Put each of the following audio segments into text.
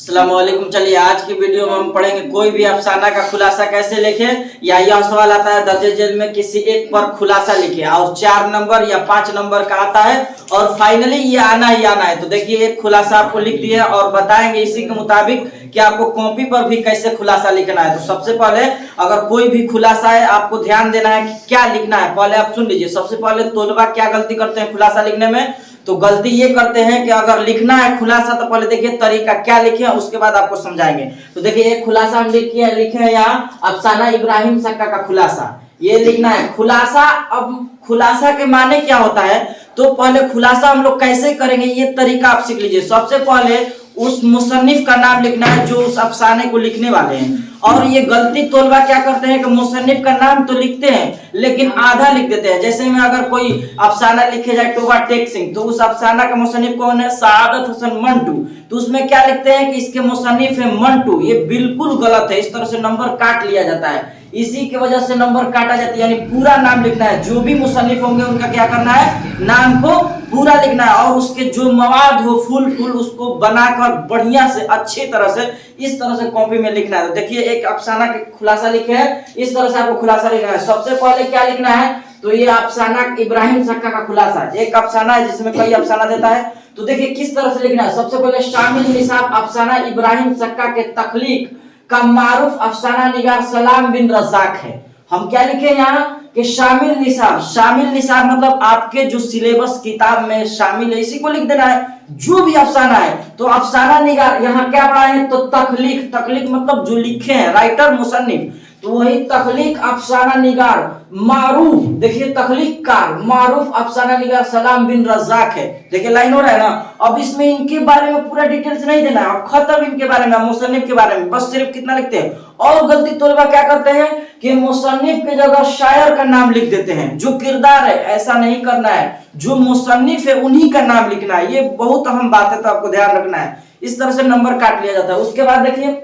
अस्सलामुअलैकुम। चलिए आज की वीडियो में हम पढ़ेंगे कोई भी अफसाना का खुलासा कैसे लिखे, या यह सवाल आता है दर्ज झेल में किसी एक पर खुलासा लिखे और 4 नंबर या 5 नंबर का आता है और फाइनली ये आना ही आना है। तो देखिए एक खुलासा आपको लिख दिया और बताएंगे इसी के मुताबिक कि आपको कॉपी पर भी कैसे खुलासा लिखना है। तो सबसे पहले अगर कोई भी खुलासा है आपको ध्यान देना है कि क्या लिखना है। पहले आप सुन लीजिए। सबसे पहले तोलबा क्या गलती करते हैं खुलासा लिखने में, तो गलती ये करते हैं कि अगर लिखना है खुलासा तो पहले देखिए तरीका क्या लिखे, उसके बाद आपको समझाएंगे। तो देखिए एक खुलासा हम लिखे हैं यहाँ अफसाना इब्राहिम सक्का का खुलासा, ये लिखना है खुलासा। अब खुलासा के माने क्या होता है, तो पहले खुलासा हम लोग कैसे करेंगे ये तरीका आप सीख लीजिए। सबसे पहले उस मुसन्निफ का नाम लिखना है जो उस अफसाने को लिखने वाले हैं। और ये गलती तोलबा क्या करते हैं कि मुसन्निफ का नाम तो लिखते हैं लेकिन आधा लिख देते हैं। जैसे में अगर कोई अफसाना लिखे जाए टोबा टेक सिंह, तो उस अफसाना का मुसन्निफ कौन है, सआदत हसन मंटू, तो उसमें क्या लिखते हैं कि इसके मुसन्निफ है मंटू। ये बिल्कुल गलत है, इस तरह से नंबर काट लिया जाता है, इसी की वजह से नंबर काटा जाता है। यानी पूरा नाम लिखना है, जो भी मुसन्निफ होंगे उनका क्या करना है, नाम को पूरा लिखना है और उसके जो मवाद हो फुल उसको बनाकर बढ़िया से अच्छी तरह से इस तरह से कॉपी में लिखना है। तो देखिए एक अफसाना के खुलासा लिखे है, इस तरह से आपको खुलासा लिखना है। सबसे पहले क्या लिखना है, तो ये अफसाना इब्राहिम सक्का का खुलासा, एक अफसाना है जिसमें कई अफसाना देता है। तो देखिए किस तरह से लिखना है। सबसे पहले शामिल निसाब अफसाना इब्राहिम सक्का के तख्लीक का मारूफ अफसाना निगार सलाम बिन रज़ाक है। हम क्या लिखे यहाँ कि शामिल निसाब, शामिल निसाब मतलब आपके जो सिलेबस किताब में शामिल है इसी को लिख देना है, जो भी अफसाना है। तो अफसाना निगार यहाँ क्या पढ़ा है, तो तख्लीक, तख्लीक मतलब जो लिखे हैं राइटर मुसन्निफ, तो वही तख्लीक अफसाना निगार मारूफ, देखिए तख्लीक कार मारूफ अफसाना निगार सलाम बिन रज़ाक है। देखिए लाइन हो रहा है ना। अब इसमें इनके बारे में पूरा डिटेल्स नहीं देना है, अब खत्म इनके बारे में, मुसन्निफ के बारे में बस सिर्फ कितना लिखते हैं। और गलती तोलबा क्या करते हैं कि मुसन्निफ के जगह शायर का नाम लिख देते हैं, जो किरदार है ऐसा नहीं करना है, जो मुसन्निफ है उन्हीं का नाम लिखना है। ये बहुत अहम बात है, तो आपको ध्यान रखना है। इस तरह से नंबर काट लिया जाता है। उसके बाद देखिए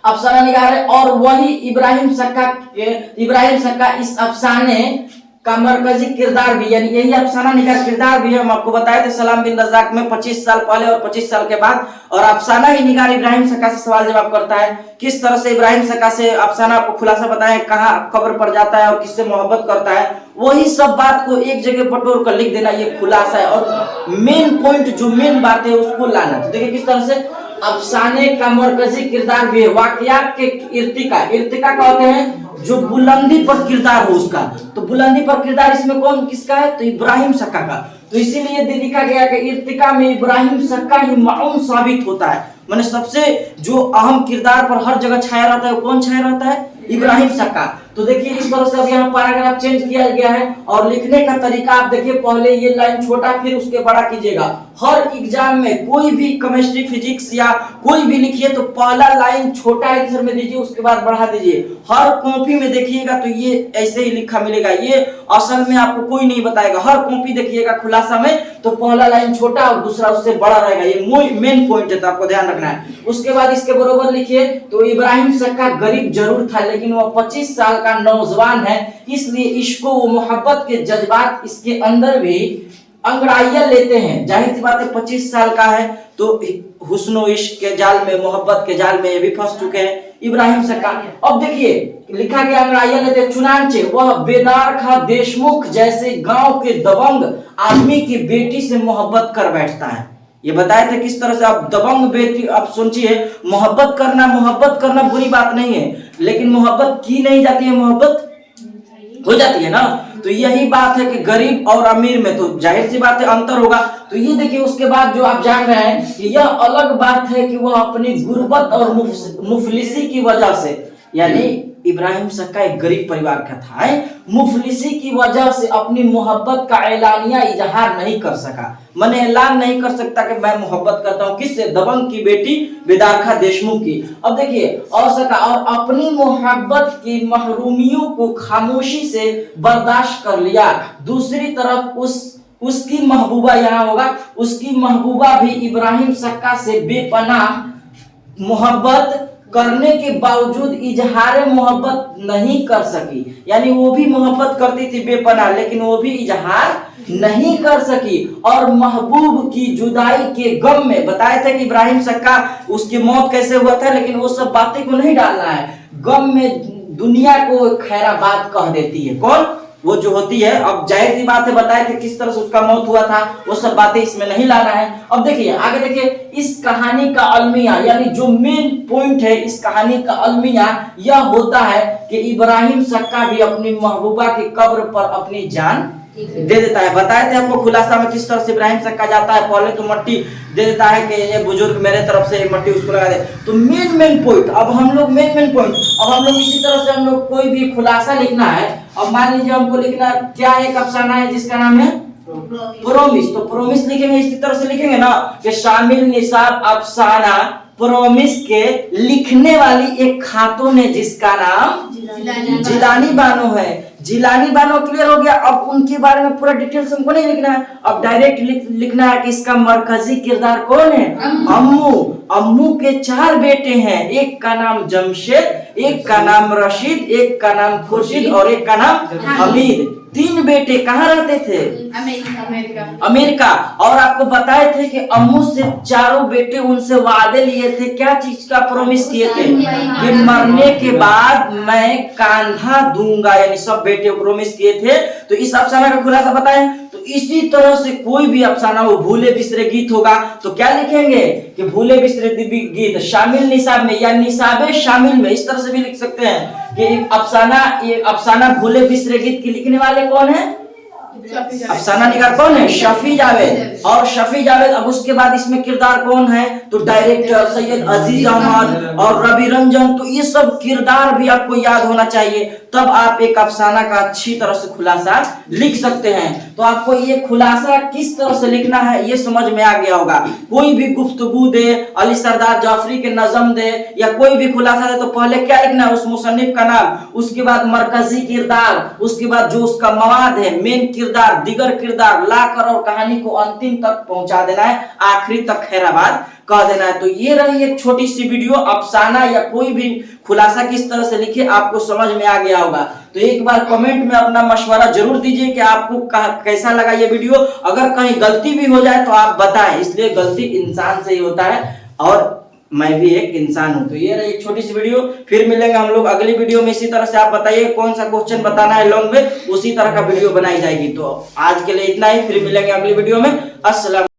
अफसाना निगार है और वही इब्राहिम सक्का इस अफसाने का मरकजी किरदार भी, यानी यही अफसाना निगार किरदार भी है। हम आपको बताए थे सलाम बिन रज़ाक में 25 साल पहले और 25 साल के बाद। और अफसाना ही निगार इब्राहिम सक्का से सवाल जवाब करता है, किस तरह से इब्राहिम सक्का से अफसाना आपको खुलासा बताए, कहाँ कब्र पर जाता है और किससे मोहब्बत करता है, वही सब बात को एक जगह बटोर कर लिख देना, ये खुलासा है। और मेन पॉइंट जो मेन बात है उसको लाना। तो देखिए किस तरह से अफसाने का मरकजी किरदार भी है वाकयात के इर्तिका, इर्तिका कहते हैं जो बुलंदी पर किरदार हो उसका, तो बुलंदी पर किरदार इसमें कौन किसका है, तो इब्राहिम सक्का का। तो इसीलिए लिखा गया कि इर्तिका में इब्राहिम सक्का ही माउन साबित होता है, माने सबसे जो अहम किरदार पर हर जगह छाया रहता है वो कौन छाया रहता है, इब्राहिम सक्का। तो देखिए इस तरह से अब यहाँ पैराग्राफ चेंज किया गया है और लिखने का तरीका आप देखिए, पहले ये लाइन छोटा फिर उसके बड़ा कीजिएगा। हर एग्जाम में कोई भी केमिस्ट्री फिजिक्स या कोई भी लिखिए तो पहला लाइन छोटा आंसर में दीजिए, उसके बाद बढ़ा दीजिए। हर कॉपी में देखिएगा तो ये ऐसे ही लिखा मिलेगा, ये असल में आपको कोई नहीं बताएगा। हर कॉपी देखिएगा खुलासा में तो पहला लाइन छोटा और दूसरा उससे बड़ा रहेगा, ये मेन पॉइंट है, तो आपको ध्यान रखना है। उसके बाद इसके बरोबर लिखिए, तो इब्राहिम सक्का गरीब जरूर था लेकिन वह 25 साल का नौजवान है, इसलिए इश्को व मोहब्बत के जज्बात इसके अंदर भी अंगड़ाइयां लेते हैं। जाहिर सी बात है 25 साल का है तो हुस्न इश्क के जाल में, मोहब्बत के जाल में ये भी फंस चुके हैं इब्राहिम सक्का। अब देखिए लिखा गया अंगड़ाइयां लेते, चुनांचे वह बेदार खा देशमुख जैसे गांव के दबंग आदमी की बेटी से मोहब्बत कर बैठता है। ये बताए थे किस तरह से आप दबंग बेटी, आप सोचिए मोहब्बत करना बुरी बात नहीं है, लेकिन मोहब्बत की नहीं जाती है, मोहब्बत हो जाती है ना। तो यही बात है कि गरीब और अमीर में तो जाहिर सी बात है अंतर होगा। तो ये देखिए उसके बाद जो आप जान रहे हैं कि यह अलग बात है कि वह अपनी गुर्बत और मुफलिसी की वजह से, यानी इब्राहिम सक्का एक गरीब परिवार का था, मुफलिसी की वजह से अपनी मोहब्बत का ऐलानिया इजहार नहीं कर सका, मैंने ऐलान नहीं कर सकता कि मैं मोहब्बत करता हूं किससे, दबंग की बेटी बेदारखा देशमुख की। अब देखिए और सका और अपनी मोहब्बत की महरूमियों को खामोशी से बर्दाश्त कर लिया। दूसरी तरफ उसकी महबूबा, यहाँ होगा उसकी महबूबा भी इब्राहिम सक्का से बेपनाह मोहब्बत करने के बावजूद इजहार मोहब्बत नहीं कर सकी, यानी वो भी मोहब्बत करती थी बेपनाह, लेकिन वो भी इजहार नहीं कर सकी। और महबूब की जुदाई के गम में, बताए थे कि इब्राहिम सक्कार उसकी मौत कैसे हुआ था, लेकिन वो सब बातें को नहीं डालना है। गम में दुनिया को खैराबाद कह देती है, कौन? वो जो होती है। अब जाहिर सी बात है, बताए थे किस तरह से उसका मौत हुआ था, वो सब बातें इसमें नहीं लाना है। अब देखिए आगे, देखिए इस कहानी का अलमिया, यानी जो मेन पॉइंट है इस कहानी का अलमिया यह होता है कि इब्राहिम सक्का भी अपनी महबूबा की कब्र पर अपनी जान दे देता है। बताए थे आपको खुलासा में किस तरह से इब्राहिम सक्का जाता है, पहले तो मट्टी दे देता है कि ये बुजुर्ग मेरे तरफ से मट्टी उसको लगा दे। तो मेन पॉइंट, अब हम लोग मेन पॉइंट, अब हम लोग इसी तरह से हम लोग कोई भी खुलासा लिखना है। अब मान लीजिए हमको लिखना क्या, एक अफसाना है जिसका नाम है प्रोमिस। तो प्रोमिस लिखेंगे इसी तरह से लिखेंगे ना कि शामिल निसाब अफसाना प्रोमिस के लिखने वाली एक खातून है जिसका नाम जिलानी बानो है। जिलानी बानो क्लियर हो गया। अब उनके बारे में पूरा डिटेल्स हमको नहीं लिखना है, अब डायरेक्ट लिखना है कि इसका मरकजी किरदार कौन है, अम्मू। अम्मू के 4 बेटे हैं, एक का नाम जमशेद, एक का नाम रशीद, एक का नाम खुर्शीद और एक का नाम हमीद। 3 बेटे कहाँ रहते थे? अमेरिका। और आपको बताए थे कि अम्मू से 4 बेटे उनसे वादे लिए थे, क्या चीज का प्रॉमिस किए थे कि मरने के बाद मैं कांधा दूंगा, यानी सब बेटे प्रॉमिस किए थे। तो इस अफसाना का खुलासा बताएं। तो इसी तरह से कोई भी अफसाना वो भूले बिसरे गीत होगा तो क्या लिखेंगे कि भूले बिसरे गीत शामिल निसाब में या निसाबे शामिल में, इस तरह से भी लिख सकते हैं कि ये अफसाना भूले बिसरे गीत के लिखने वाले कौन है? अफसाना निगार कौन है? शफी जावेद। और शफी जावेद, अब उसके बाद इसमें किरदार कौन है? तो डायरेक्टर सैयद अजीज अहमद और रवि रंजन। तो ये सब किरदार भी आपको याद होना चाहिए, तब आप एक अफसाना का अच्छी तरह से खुलासा लिख सकते हैं। तो आपको ये खुलासा किस तरह से लिखना है ये समझ में आ गया होगा। कोई भी गुफ्तगू दे, अली सरदार जाफरी के नज़म दे या कोई भी खुलासा दे तो पहले क्या लिखना है? उस मुसन्निफ का नाम, उसके बाद मरकजी किरदार, उसके बाद जो उसका मवाद है, मेन किरदार, दिगर किरदार लाकर और कहानी को अंतिम तक पहुंचा देना है, आखिरी तक खैराबाद कह देना है। तो ये रही एक छोटी सी वीडियो, अफसाना या कोई भी खुलासा किस तरह से लिखे आपको समझ में आ गया होगा। तो एक बार कमेंट में अपना मशवरा जरूर दीजिए कि आपको कैसा लगा ये वीडियो। अगर कहीं गलती भी हो जाए तो आप बताएं, इसलिए गलती इंसान से ही होता है और मैं भी एक इंसान हूं। तो ये रही एक छोटी सी वीडियो, फिर मिलेंगे हम लोग अगली वीडियो में। इसी तरह से आप बताइए कौन सा क्वेश्चन बताना है लॉन्ग में, उसी तरह का वीडियो बनाई जाएगी। तो आज के लिए इतना ही, फिर मिलेंगे अगली वीडियो में। अस्सलाम।